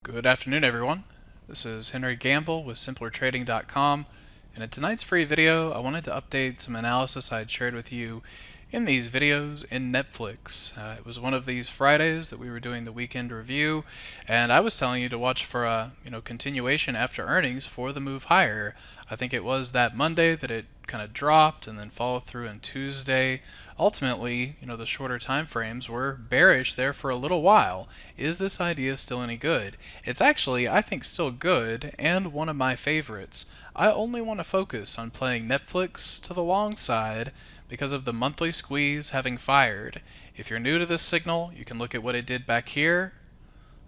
Good afternoon, everyone. This is Henry Gambell with SimplerTrading.com, and in tonight's free video, I wanted to update some analysis I had shared with you in these videos in NFLX. It was one of these Fridays that we were doing the weekend review, and I was telling you to watch for a continuation after earnings for the move higher. I think it was that Monday that it kind of dropped and then followed through on Tuesday. Ultimately, the shorter time frames were bearish there for a little while. Is this idea still any good? It's actually, I think, still good and one of my favorites. I only want to focus on playing NFLX to the long side because of the monthly squeeze having fired. If you're new to this signal, you can look at what it did back here.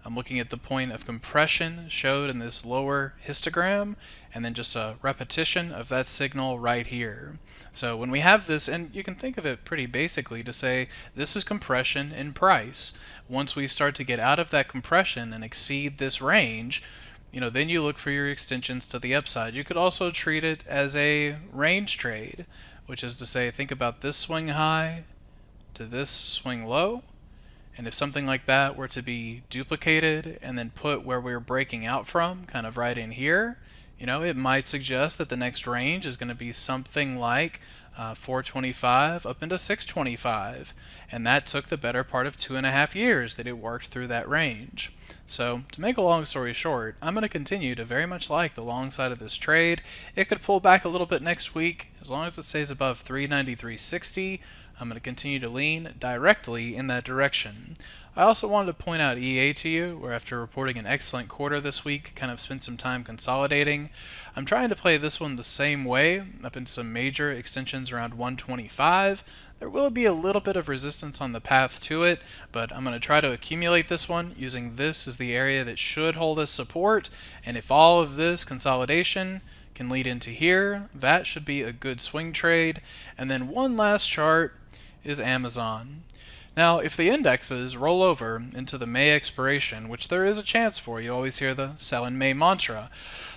I'm looking at the point of compression showed in this lower histogram, and then just a repetition of that signal right here. So when we have this, and you can think of it pretty basically to say this is compression in price. Once we start to get out of that compression and exceed this range, then you look for your extensions to the upside. You could also treat it as a range trade, which is to say, think about this swing high to this swing low. And if something like that were to be duplicated and then put where we're breaking out from, kind of right in here, it might suggest that the next range is going to be something like 425 up into 625. And that took the better part of 2.5 years that it worked through that range. So to make a long story short, I'm going to continue to very much like the long side of this trade. It could pull back a little bit next week. As long as it stays above 393.60, I'm going to continue to lean directly in that direction. I also wanted to point out EA to you, where after reporting an excellent quarter this week, kind of spent some time consolidating. I'm trying to play this one the same way, up in some major extensions around 125. There will be a little bit of resistance on the path to it, but I'm going to try to accumulate this one using this as the area that should hold as support, and if all of this consolidation can lead into here, that should be a good swing trade. And then one last chart is Amazon. Now, if the indexes roll over into the May expiration, which there is a chance for, you always hear the sell in May mantra,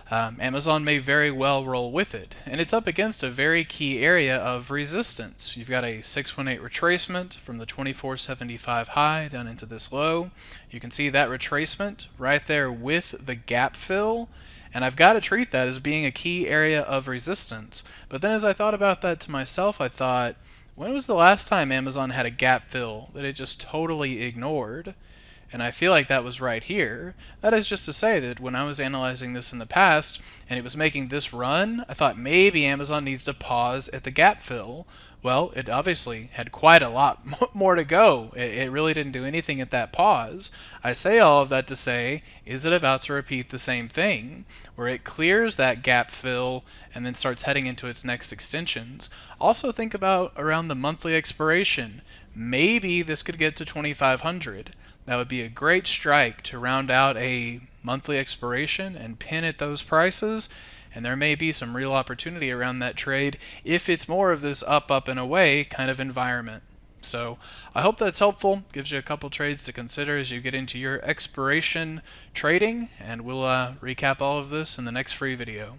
Amazon may very well roll with it. And it's up against a very key area of resistance. You've got a 618 retracement from the 2475 high down into this low. You can see that retracement right there with the gap fill. And I've got to treat that as being a key area of resistance. But then as I thought about that to myself, I thought, when was the last time Amazon had a gap fill that it just totally ignored? And I feel like that was right here. That is just to say that when I was analyzing this in the past and it was making this run, I thought maybe Amazon needs to pause at the gap fill. Well, it obviously had quite a lot more to go. It really didn't do anything at that pause. I say all of that to say, is it about to repeat the same thing, where it clears that gap fill and then starts heading into its next extensions? Also think about around the monthly expiration. Maybe this could get to 2,500. That would be a great strike to round out a monthly expiration and pin at those prices. And there may be some real opportunity around that trade if it's more of this up, up, and away kind of environment. So I hope that's helpful. Gives you a couple trades to consider as you get into your expiration trading. And we'll recap all of this in the next free video.